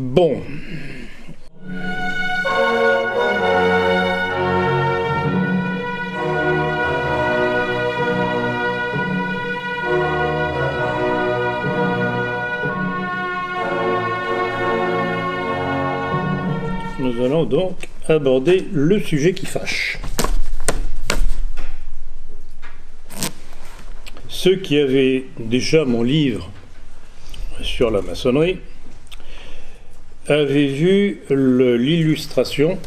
Bon. Nous allons donc aborder le sujet qui fâche. Ceux qui avaient déjà mon livre sur la maçonnerie avaient vu l'illustration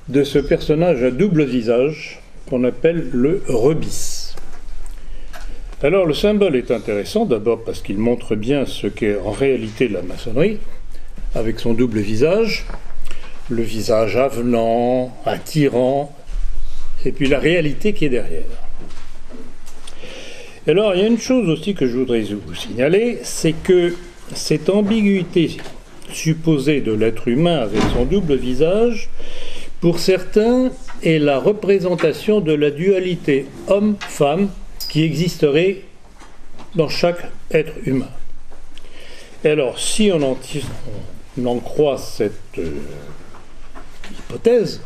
de ce personnage à double visage qu'on appelle le rebis. Alors le symbole est intéressant d'abord parce qu'il montre bien ce qu'est en réalité la maçonnerie avec son double visage, le visage avenant, attirant, et puis la réalité qui est derrière. Alors il y a une chose aussi que je voudrais vous signaler, c'est que cette ambiguïté supposée de l'être humain avec son double visage, pour certains, est la représentation de la dualité homme-femme qui existerait dans chaque être humain. Et alors, si on en croit cette hypothèse,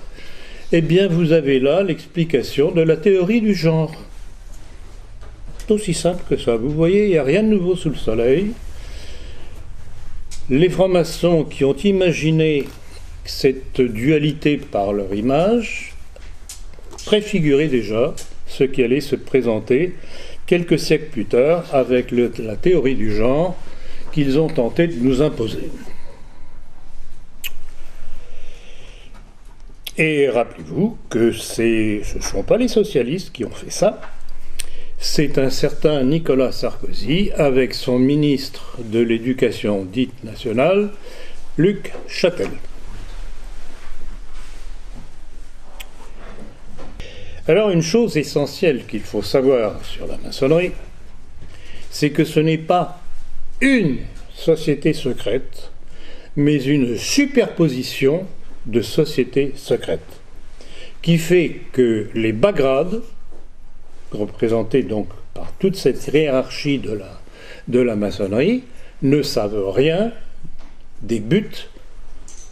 eh bien vous avez là l'explication de la théorie du genre. C'est aussi simple que ça. Vous voyez, il n'y a rien de nouveau sous le soleil. Les francs-maçons qui ont imaginé cette dualité par leur image préfiguraient déjà ce qui allait se présenter quelques siècles plus tard avec la théorie du genre qu'ils ont tenté de nous imposer. Et rappelez-vous que ce ne sont pas les socialistes qui ont fait ça, c'est un certain Nicolas Sarkozy avec son ministre de l'Éducation dite nationale, Luc Châtel. Alors une chose essentielle qu'il faut savoir sur la maçonnerie, c'est que ce n'est pas une société secrète, mais une superposition de sociétés secrètes, qui fait que les bas grades, représentés donc par toute cette hiérarchie de la maçonnerie, ne savent rien des buts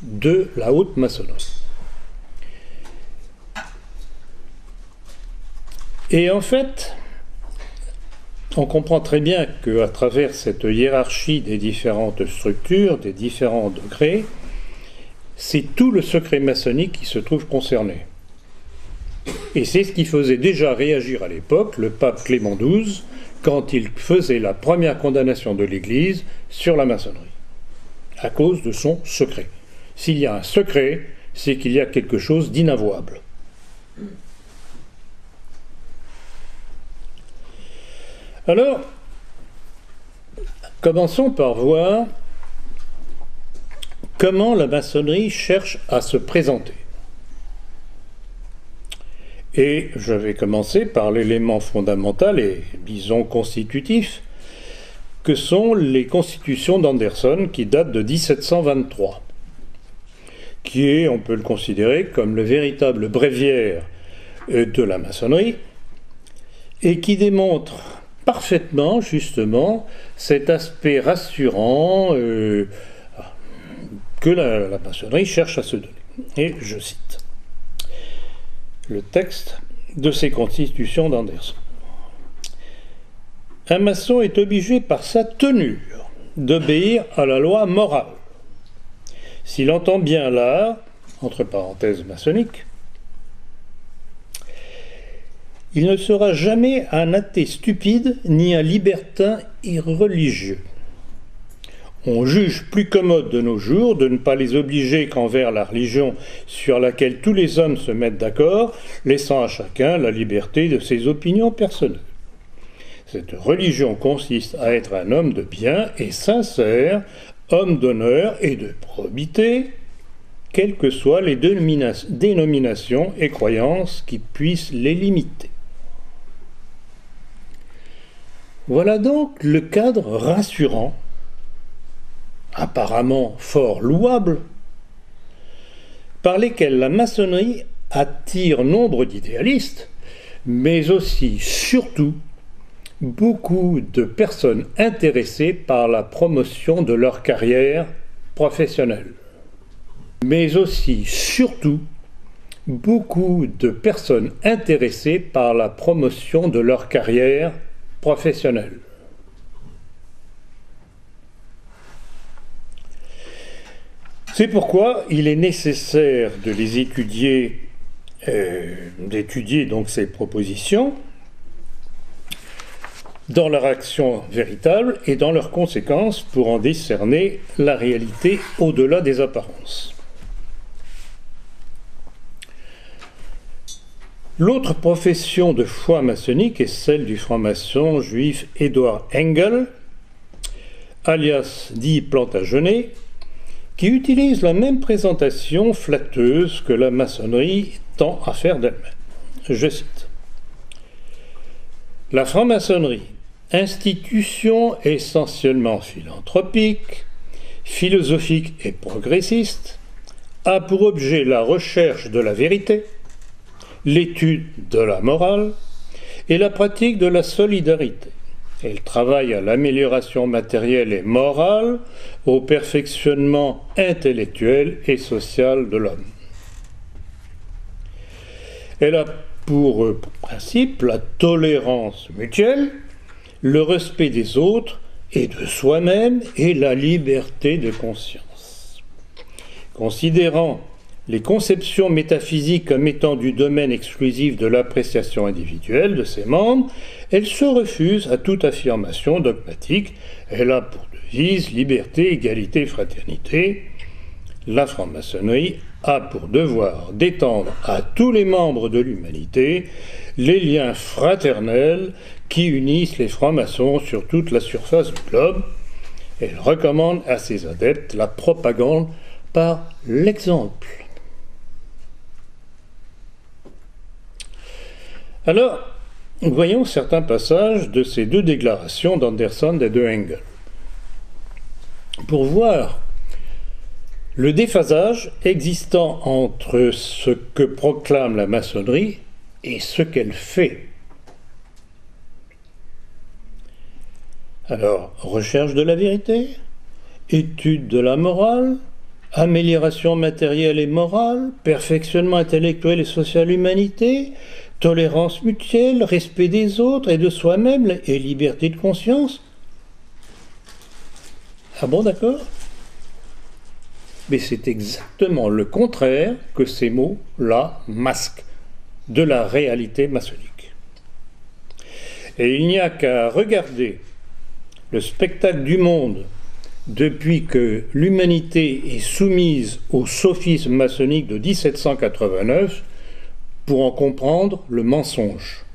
de la haute maçonnerie. Et en fait, on comprend très bien qu'à travers cette hiérarchie des différentes structures, des différents degrés, c'est tout le secret maçonnique qui se trouve concerné. Et c'est ce qui faisait déjà réagir à l'époque le pape Clément XII quand il faisait la première condamnation de l'Église sur la maçonnerie, à cause de son secret. S'il y a un secret, c'est qu'il y a quelque chose d'inavouable. Alors, commençons par voir comment la maçonnerie cherche à se présenter. Et je vais commencer par l'élément fondamental et, disons, constitutif, que sont les constitutions d'Anderson qui datent de 1723, qui est, on peut le considérer comme le véritable bréviaire de la maçonnerie, et qui démontre parfaitement, justement, cet aspect rassurant que la maçonnerie cherche à se donner. Et je cite le texte de ces constitutions d'Anderson. Un maçon est obligé par sa tenure d'obéir à la loi morale. S'il entend bien l'art, entre parenthèses maçonnique, il ne sera jamais un athée stupide ni un libertin irreligieux. On juge plus commode de nos jours de ne pas les obliger qu'envers la religion sur laquelle tous les hommes se mettent d'accord, laissant à chacun la liberté de ses opinions personnelles. Cette religion consiste à être un homme de bien et sincère, homme d'honneur et de probité, quelles que soient les dénominations et croyances qui puissent les limiter. Voilà donc le cadre rassurant, apparemment fort louable, par lesquels la maçonnerie attire nombre d'idéalistes, mais aussi, surtout, beaucoup de personnes intéressées par la promotion de leur carrière professionnelle. Mais aussi, surtout, beaucoup de personnes intéressées par la promotion de leur carrière professionnelle. C'est pourquoi il est nécessaire de les étudier, d'étudier donc ces propositions dans leur action véritable et dans leurs conséquences pour en discerner la réalité au-delà des apparences. L'autre profession de foi maçonnique est celle du franc-maçon juif Édouard Engel, alias dit Plantagenet, qui utilise la même présentation flatteuse que la maçonnerie tend à faire d'elle-même. Je cite. La franc-maçonnerie, institution essentiellement philanthropique, philosophique et progressiste, a pour objet la recherche de la vérité, l'étude de la morale et la pratique de la solidarité. Elle travaille à l'amélioration matérielle et morale, au perfectionnement intellectuel et social de l'homme. Elle a pour principe la tolérance mutuelle, le respect des autres et de soi-même et la liberté de conscience. Considérant les conceptions métaphysiques comme étant du domaine exclusif de l'appréciation individuelle de ses membres, elle se refuse à toute affirmation dogmatique. Elle a pour devise liberté, égalité, fraternité. La franc-maçonnerie a pour devoir d'étendre à tous les membres de l'humanité les liens fraternels qui unissent les francs-maçons sur toute la surface du globe. Elle recommande à ses adeptes la propagande par l'exemple. Alors, voyons certains passages de ces deux déclarations d'Anderson et de Engel. Pour voir le déphasage existant entre ce que proclame la maçonnerie et ce qu'elle fait. Alors, recherche de la vérité, étude de la morale, amélioration matérielle et morale, perfectionnement intellectuel et social humanité, tolérance mutuelle, respect des autres et de soi-même et liberté de conscience. Ah bon, d'accord? Mais c'est exactement le contraire que ces mots-là masquent de la réalité maçonnique. Et il n'y a qu'à regarder le spectacle du monde depuis que l'humanité est soumise au sophisme maçonnique de 1789 pour en comprendre le mensonge.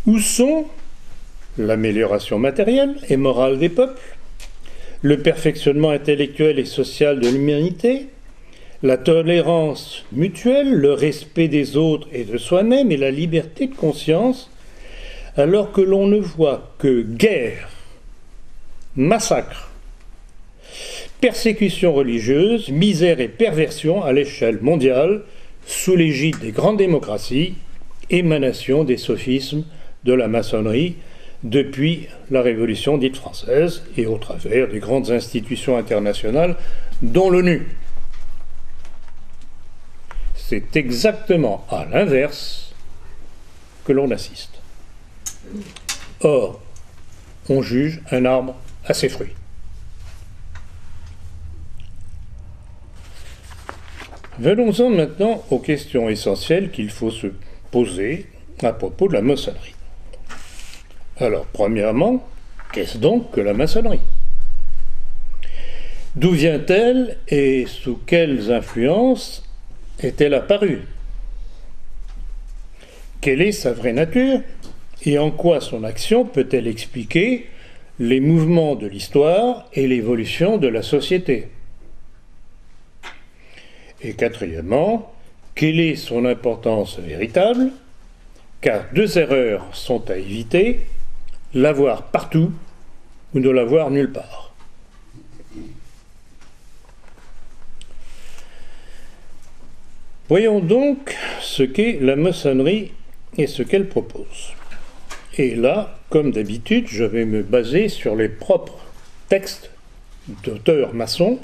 Où sont l'amélioration matérielle et morale des peuples, le perfectionnement intellectuel et social de l'humanité, la tolérance mutuelle, le respect des autres et de soi-même et la liberté de conscience, alors que l'on ne voit que guerre, massacre, persécution religieuse, misère et perversion à l'échelle mondiale, sous l'égide des grandes démocraties, émanation des sophismes de la maçonnerie depuis la Révolution dite française et au travers des grandes institutions internationales, dont l'ONU. C'est exactement à l'inverse que l'on assiste. Or, on juge un arbre à ses fruits. Venons-en maintenant aux questions essentielles qu'il faut se poser à propos de la maçonnerie. Alors, premièrement, qu'est-ce donc que la maçonnerie? D'où vient-elle et sous quelles influences est-elle apparue? Quelle est sa vraie nature et en quoi son action peut-elle expliquer les mouvements de l'histoire et l'évolution de la société? Et quatrièmement, quelle est son importance véritable? Car deux erreurs sont à éviter, l'avoir partout ou ne l'avoir nulle part. Voyons donc ce qu'est la maçonnerie et ce qu'elle propose. Et là, comme d'habitude, je vais me baser sur les propres textes d'auteurs maçons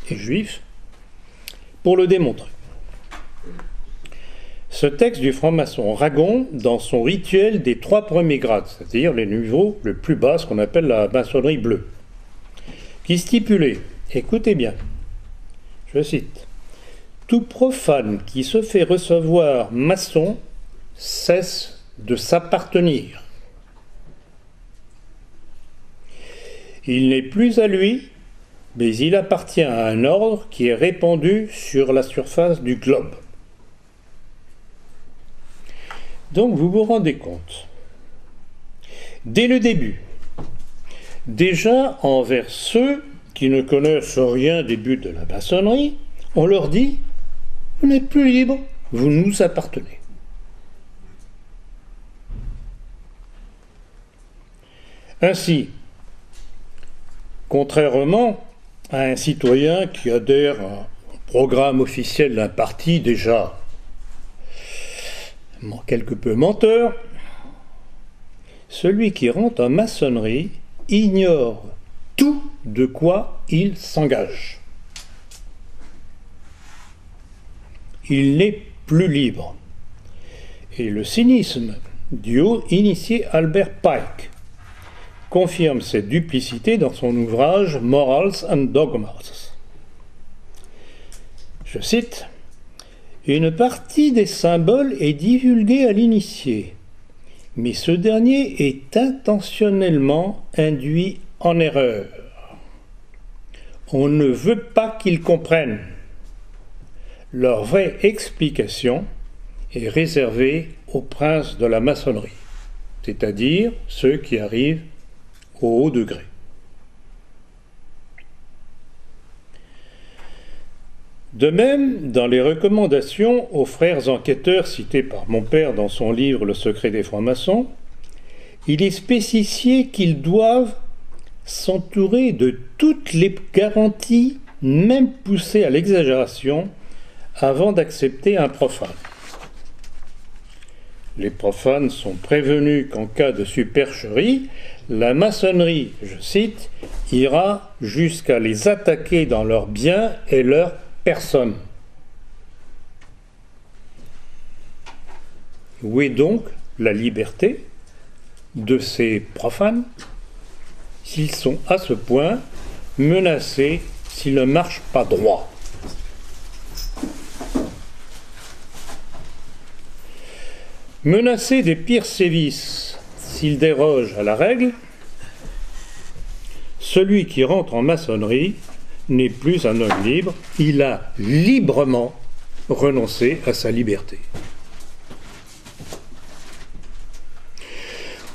et juifs pour le démontrer. Ce texte du franc-maçon Ragon, dans son rituel des 3 premiers grades, c'est-à-dire les niveaux le plus bas, ce qu'on appelle la maçonnerie bleue, qui stipulait, écoutez bien, je cite, « Tout profane qui se fait recevoir maçon cesse de s'appartenir. Il n'est plus à lui, mais il appartient à un ordre qui est répandu sur la surface du globe. » Donc vous vous rendez compte, dès le début, déjà envers ceux qui ne connaissent rien des buts de la maçonnerie, on leur dit « Vous n'êtes plus libres, vous nous appartenez ». Ainsi, contrairement à un citoyen qui adhère au programme officiel d'un parti déjà quelque peu menteur, celui qui rentre en maçonnerie ignore tout de quoi il s'engage. Il n'est plus libre. Et le cynisme du haut initié Albert Pike confirme cette duplicité dans son ouvrage Morals and Dogmas. Je cite, « Une partie des symboles est divulguée à l'initié, mais ce dernier est intentionnellement induit en erreur. On ne veut pas qu'ils comprennent. Leur vraie explication est réservée aux princes de la maçonnerie, c'est-à-dire ceux qui arrivent au haut degré. » De même, dans les recommandations aux frères enquêteurs cités par mon père dans son livre « Le secret des francs-maçons », il est spécifié qu'ils doivent s'entourer de toutes les garanties, même poussées à l'exagération, avant d'accepter un profane. Les profanes sont prévenus qu'en cas de supercherie, la maçonnerie, je cite, ira jusqu'à les attaquer dans leurs biens et leurs personnes. Où est donc la liberté de ces profanes s'ils sont à ce point menacés s'ils ne marchent pas droit? Menacés des pires sévices s'ils dérogent à la règle, celui qui rentre en maçonnerie n'est plus un homme libre, il a librement renoncé à sa liberté.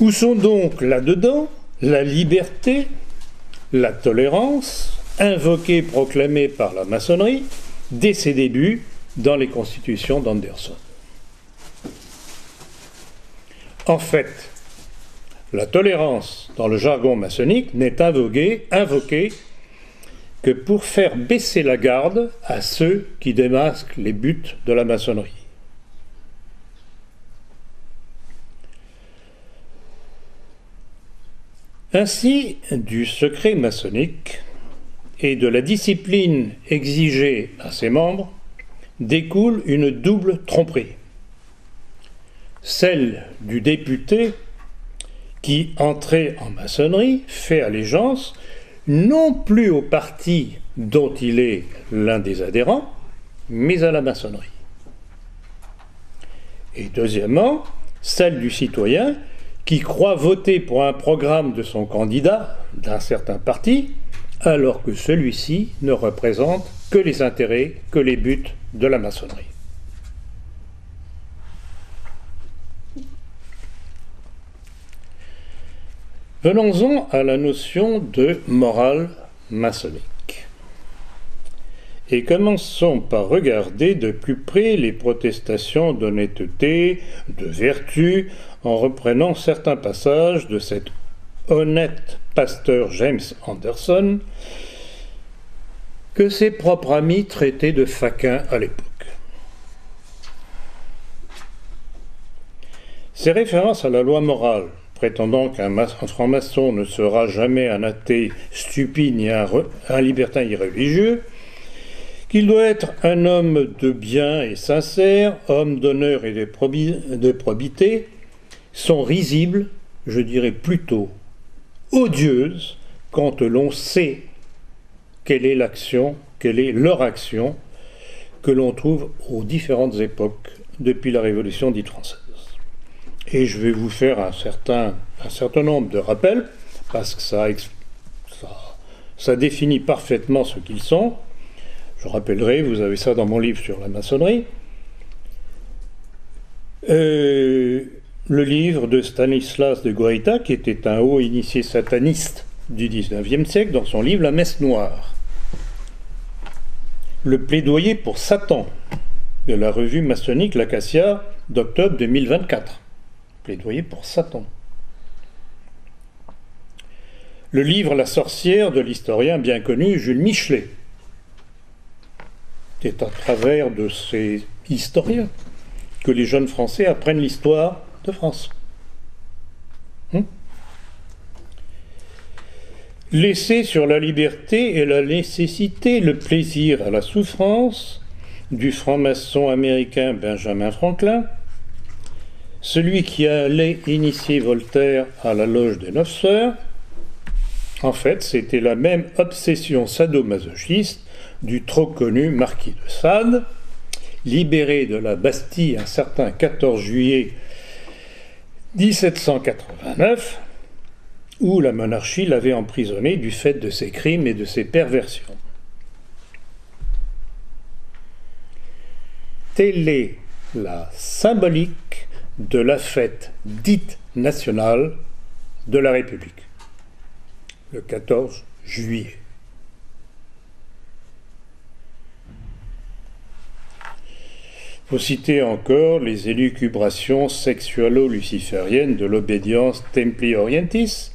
Où sont donc là-dedans la liberté, la tolérance, invoquée, proclamée par la maçonnerie dès ses débuts dans les constitutions d'Anderson? En fait, la tolérance dans le jargon maçonnique n'est invoquée que pour faire baisser la garde à ceux qui démasquent les buts de la maçonnerie. Ainsi, du secret maçonnique et de la discipline exigée à ses membres découle une double tromperie. Celle du député qui, entré en maçonnerie, fait allégeance non plus au parti dont il est l'un des adhérents, mais à la maçonnerie. Et deuxièmement, celle du citoyen qui croit voter pour un programme de son candidat, d'un certain parti, alors que celui-ci ne représente que les intérêts, que les buts de la maçonnerie. Venons-en à la notion de morale maçonnique. Et commençons par regarder de plus près les protestations d'honnêteté, de vertu, en reprenant certains passages de cet honnête pasteur James Anderson, que ses propres amis traitaient de faquin à l'époque. Ces références à la loi morale, prétendant qu'un franc-maçon ne sera jamais un athée stupide ni un libertin irréligieux, qu'il doit être un homme de bien et sincère, homme d'honneur et de probité, sont risibles, je dirais plutôt odieuses, quand l'on sait quelle est l'action, quelle est leur action, que l'on trouve aux différentes époques depuis la Révolution dite française. Et je vais vous faire un certain nombre de rappels, parce que ça définit parfaitement ce qu'ils sont. Je rappellerai, vous avez ça dans mon livre sur la maçonnerie, le livre de Stanislas de Goïta, qui était un haut initié sataniste du XIXe siècle, dans son livre La Messe Noire. Le plaidoyer pour Satan, de la revue maçonnique L'Acacia d'octobre 2024. Plaidoyer pour Satan. Le livre La sorcière de l'historien bien connu Jules Michelet. C'est à travers de ces historiens que les jeunes Français apprennent l'histoire de France. L'essai sur la liberté et la nécessité, le plaisir à la souffrance du franc-maçon américain Benjamin Franklin, celui qui allait initier Voltaire à la loge des 9 sœurs. En fait, c'était la même obsession sadomasochiste du trop connu marquis de Sade, libéré de la Bastille un certain 14 juillet 1789, où la monarchie l'avait emprisonné du fait de ses crimes et de ses perversions. Telle est la symbolique de la fête dite nationale de la République, le 14 juillet. Il faut citer encore les élucubrations sexualo-lucifériennes de l'obédience Templi Orientis,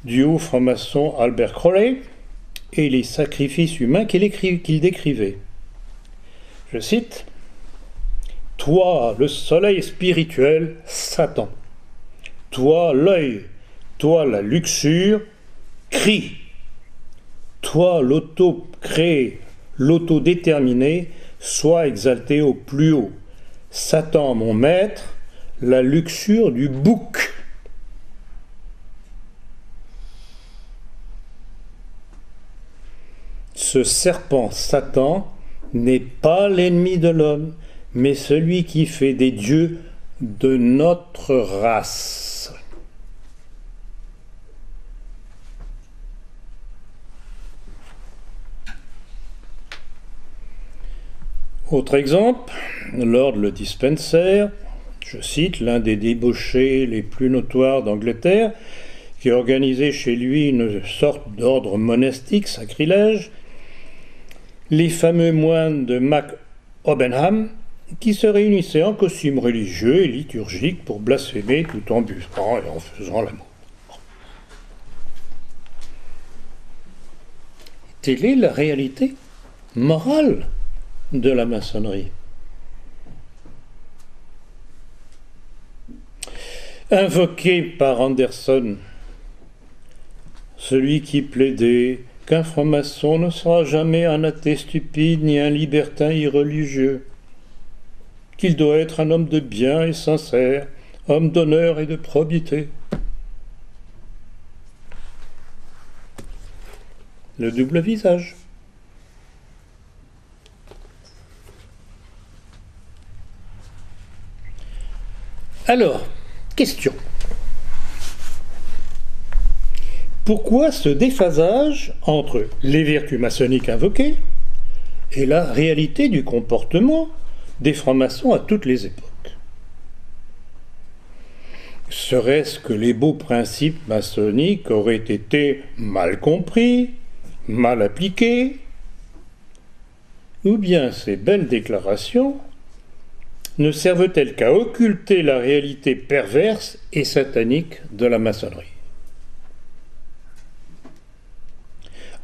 du haut franc-maçon Albert Crowley, et les sacrifices humains qu'il décrivait. Je cite: « Toi, le soleil spirituel, Satan, toi, l'œil, toi, la luxure, crie, toi, l'auto-créé, l'autodéterminé, sois exalté au plus haut. Satan, mon maître, la luxure du bouc. » Ce serpent Satan n'est pas l'ennemi de l'homme, mais celui qui fait des dieux de notre race. Autre exemple, Lord le Dispenser, je cite, l'un des débauchés les plus notoires d'Angleterre, qui organisait chez lui une sorte d'ordre monastique sacrilège, les fameux moines de Mac Obenham, qui se réunissaient en costume religieux et liturgique pour blasphémer tout en buvant et en faisant l'amour. Telle est la réalité morale de la maçonnerie. Invoqué par Anderson, celui qui plaidait qu'un franc-maçon ne sera jamais un athée stupide ni un libertin irreligieux, qu'il doit être un homme de bien et sincère, homme d'honneur et de probité. Le double visage. Alors, question. Pourquoi ce déphasage entre les vertus maçonniques invoquées et la réalité du comportement des francs-maçons à toutes les époques? Serait-ce que les beaux principes maçonniques auraient été mal compris, mal appliqués, ou bien ces belles déclarations ne servent-elles qu'à occulter la réalité perverse et satanique de la maçonnerie?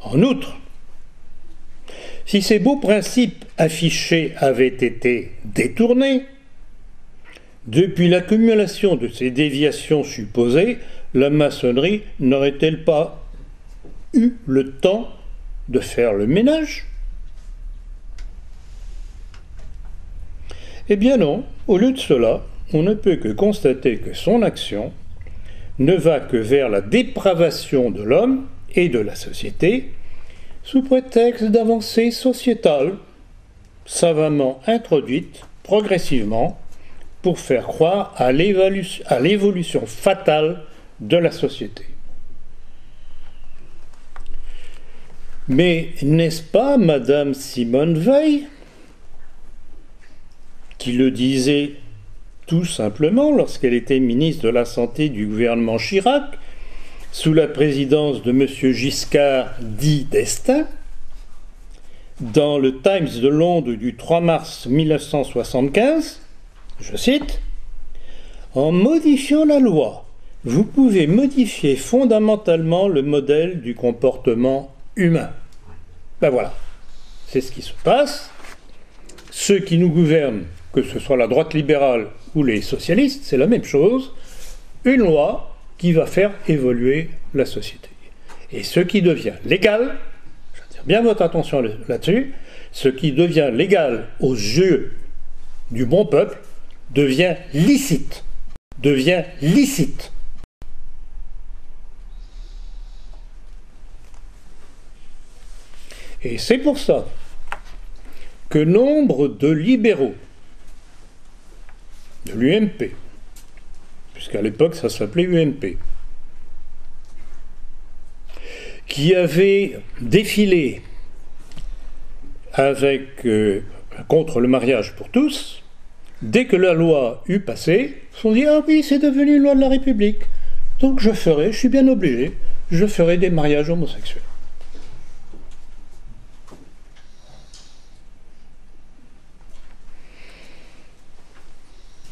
En outre, si ces beaux principes affichés avaient été détournés, Depuis l'accumulation de ces déviations supposées, la maçonnerie n'aurait-elle pas eu le temps de faire le ménage? Eh bien non, au lieu de cela, on ne peut que constater que son action ne va que vers la dépravation de l'homme et de la société, sous prétexte d'avancées sociétales, savamment introduites progressivement pour faire croire à l'évolution fatale de la société. Mais n'est-ce pas Madame Simone Veil qui le disait tout simplement lorsqu'elle était ministre de la Santé du gouvernement Chirac, sous la présidence de M. Giscard dit d'Estaing, dans le Times de Londres du 3 mars 1975, je cite, « En modifiant la loi, vous pouvez modifier fondamentalement le modèle du comportement humain. » Ben voilà, c'est ce qui se passe. Ceux qui nous gouvernent, que ce soit la droite libérale ou les socialistes, c'est la même chose. Une loi qui va faire évoluer la société. Et ce qui devient légal, j'attire bien votre attention là-dessus, ce qui devient légal aux yeux du bon peuple devient licite. Devient licite. Et c'est pour ça que nombre de libéraux de l'UMP, puisqu'à l'époque ça s'appelait UMP, qui avaient défilé contre le mariage pour tous, dès que la loi eut passé, se sont dit « Ah oui, c'est devenu une loi de la République, donc je suis bien obligé, je ferai des mariages homosexuels. »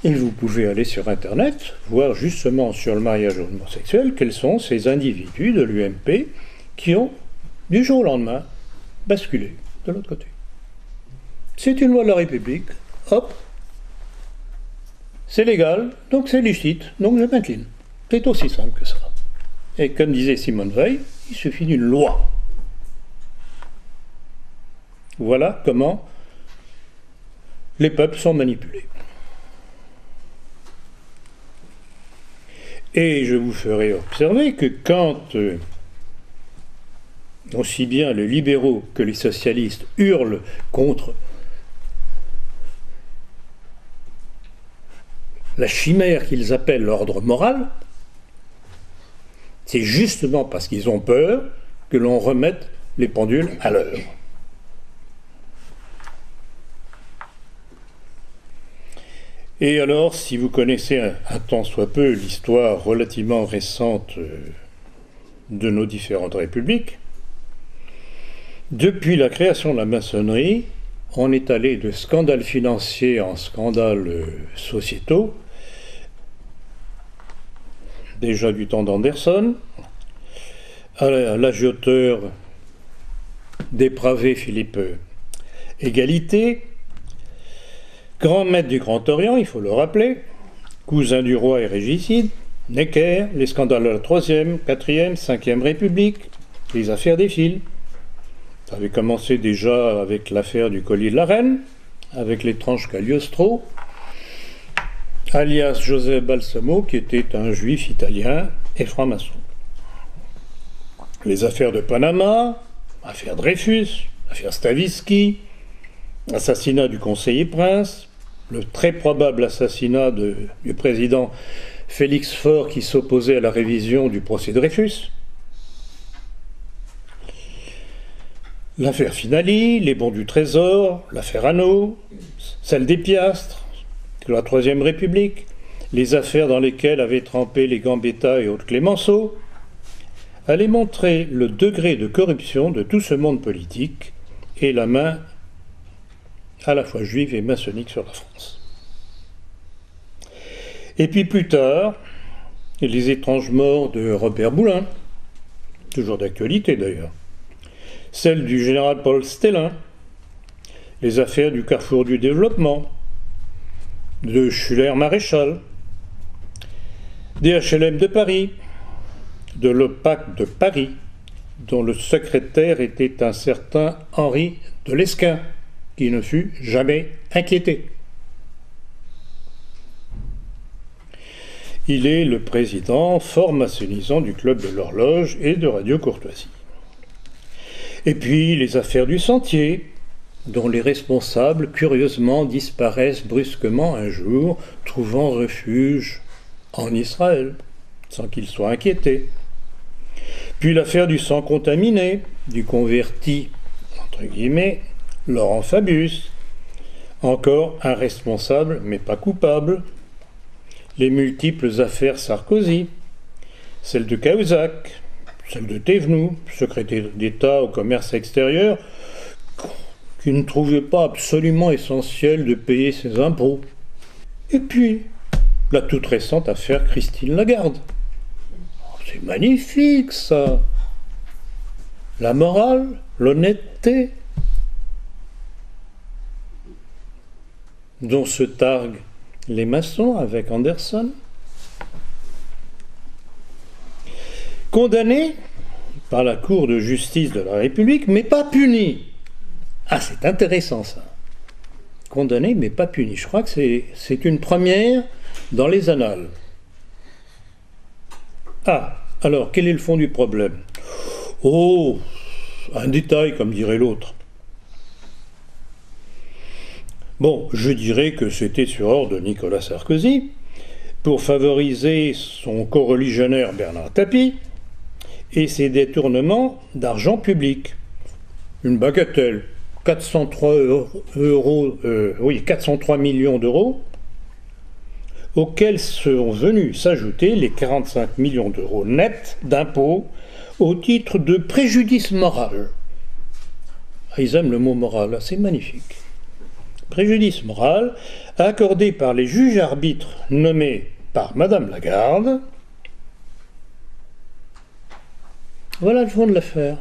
Et vous pouvez aller sur Internet, voir justement sur le mariage homosexuel quels sont ces individus de l'UMP qui ont, du jour au lendemain, basculé de l'autre côté. C'est une loi de la République, hop, c'est légal, donc c'est licite, donc je m'incline. C'est aussi simple que ça. Et comme disait Simone Veil, il suffit d'une loi. Voilà comment les peuples sont manipulés. Et je vous ferai observer que quand aussi bien les libéraux que les socialistes hurlent contre la chimère qu'ils appellent l'ordre moral, c'est justement parce qu'ils ont peur que l'on remette les pendules à l'heure. Et alors, si vous connaissez un tant soit peu l'histoire relativement récente de nos différentes républiques, depuis la création de la maçonnerie, on est allé de scandales financiers en scandales sociétaux, déjà du temps d'Anderson, à l'agioteur dépravé Philippe Égalité, grand maître du Grand Orient, il faut le rappeler, cousin du roi et régicide, Necker, les scandales de la 3e, 4e, 5e République, les affaires des fils. Ça avait commencé déjà avec l'affaire du collier de la reine, avec l'étrange Cagliostro, alias Joseph Balsamo, qui était un juif italien et franc-maçon. Les affaires de Panama, affaire Dreyfus, affaire Stavisky, assassinat du conseiller Prince, le très probable assassinat du président Félix Faure qui s'opposait à la révision du procès Dreyfus, l'affaire Finali, les bons du Trésor, l'affaire Hanau, celle des piastres, de la 3e République, les affaires dans lesquelles avaient trempé les Gambetta et autres Clémenceau, allaient montrer le degré de corruption de tout ce monde politique et la main à la fois juive et maçonnique sur la France. Et puis plus tard, les étranges morts de Robert Boulin, toujours d'actualité d'ailleurs, celle du général Paul Stellin, les affaires du Carrefour du Développement, de Schuller-Maréchal, des HLM de Paris, de l'OPAC de Paris, dont le secrétaire était un certain Henri de Lesquen, qui ne fut jamais inquiété. Il est le président fort maçonnisant du Club de l'Horloge et de Radio Courtoisie. Et puis les affaires du Sentier, dont les responsables curieusement disparaissent brusquement un jour, trouvant refuge en Israël, sans qu'ils soient inquiétés. Puis l'affaire du sang contaminé, du converti, entre guillemets, Laurent Fabius, encore un responsable mais pas coupable. Les multiples affaires Sarkozy, celle de Cahuzac, celle de Thévenoud, secrétaire d'État au commerce extérieur, qui ne trouvait pas absolument essentiel de payer ses impôts. Et puis, la toute récente affaire Christine Lagarde. C'est magnifique, ça. La morale, l'honnêteté, dont se targuent les maçons avec Anderson. Condamné par la Cour de justice de la République, mais pas puni. Ah, c'est intéressant, ça. Condamné, mais pas puni. Je crois que c'est une première dans les annales. Ah, alors, quel est le fond du problème? Oh, un détail, comme dirait l'autre. Bon, je dirais que c'était sur ordre de Nicolas Sarkozy, pour favoriser son coreligionnaire Bernard Tapie et ses détournements d'argent public. Une bagatelle, 403 millions d'euros, auxquels sont venus s'ajouter les 45 millions d'euros nets d'impôts au titre de préjudice moral. Ah, ils aiment le mot moral, c'est magnifique. Préjudice moral accordé par les juges arbitres nommés par Madame Lagarde. Voilà le fond de l'affaire.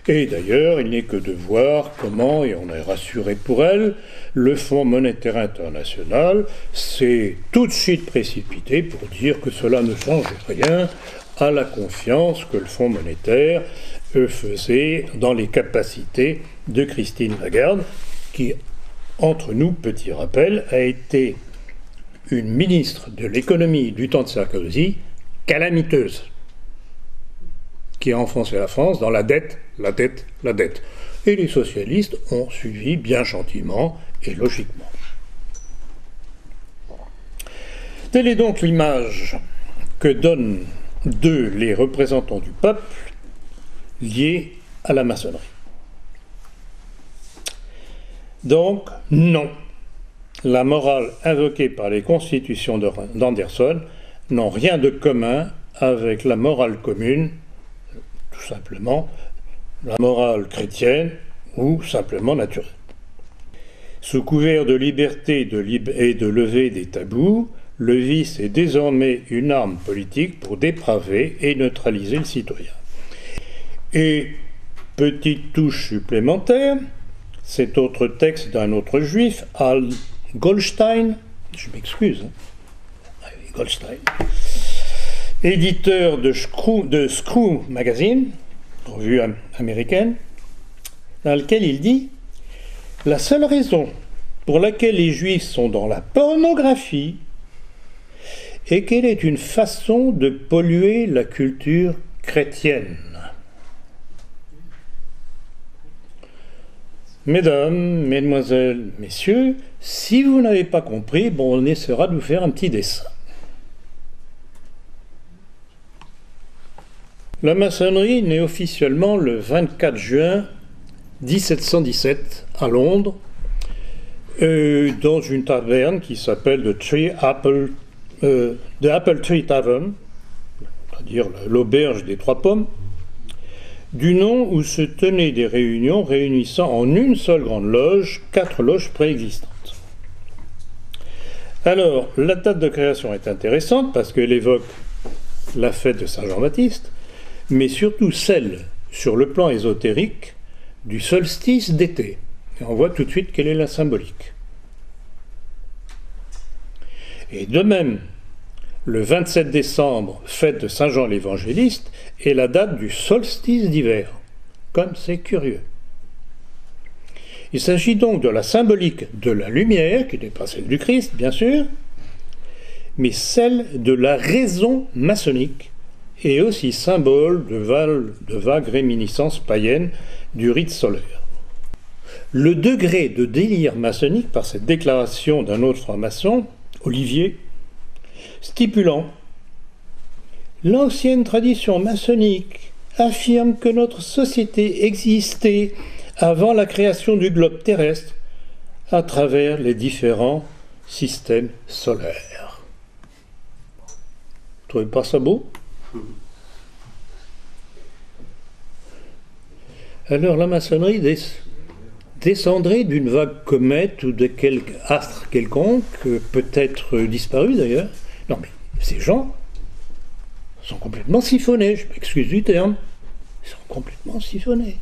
Et d'ailleurs, il n'est que de voir comment, et on est rassuré pour elle, le Fonds monétaire international s'est tout de suite précipité pour dire que cela ne change rien à la confiance que le Fonds monétaire faisait dans les capacités de Christine Lagarde, qui, entre nous, petit rappel, a été une ministre de l'économie du temps de Sarkozy calamiteuse, qui a enfoncé la France dans la dette, la dette, la dette. Et les socialistes ont suivi bien gentiment et logiquement. Telle est donc l'image que donnent d'eux les représentants du peuple liés à la maçonnerie. Donc, non, la morale invoquée par les constitutions d'Anderson n'ont rien de commun avec la morale commune, tout simplement la morale chrétienne ou simplement naturelle. Sous couvert de liberté et de lever des tabous, le vice est désormais une arme politique pour dépraver et neutraliser le citoyen. Et, petite touche supplémentaire, cet autre texte d'un autre juif, Al Goldstein, je m'excuse, Goldstein, éditeur de Screw Magazine, revue américaine, dans lequel il dit « La seule raison pour laquelle les juifs sont dans la pornographie est qu'elle est une façon de polluer la culture chrétienne. » Mesdames, mesdemoiselles, messieurs, si vous n'avez pas compris, bon, on essaiera de vous faire un petit dessin. La maçonnerie naît officiellement le 24 juin 1717 à Londres, dans une taverne qui s'appelle The Apple Tree Tavern, c'est-à-dire l'auberge des trois pommes, du nom où se tenaient des réunions réunissant en une seule grande loge 4 loges préexistantes. Alors, la date de création est intéressante parce qu'elle évoque la fête de Saint-Jean-Baptiste, mais surtout celle, sur le plan ésotérique, du solstice d'été. Et on voit tout de suite quelle est la symbolique. Et de même, le 27 décembre, fête de Saint Jean l'Évangéliste, est la date du solstice d'hiver. Comme c'est curieux. Il s'agit donc de la symbolique de la lumière, qui n'est pas celle du Christ, bien sûr, mais celle de la raison maçonnique, et aussi symbole de vagues réminiscences païennes du rite solaire. Le degré de délire maçonnique par cette déclaration d'un autre franc-maçon, Olivier, stipulant « L'ancienne tradition maçonnique affirme que notre société existait avant la création du globe terrestre à travers les différents systèmes solaires. » Vous trouvez pas ça beau? Alors la maçonnerie descendrait d'une vague comète ou de quelque astre quelconque, peut-être disparu d'ailleurs. Non mais ces gens sont complètement siphonnés, je m'excuse du terme. Ils sont complètement siphonnés.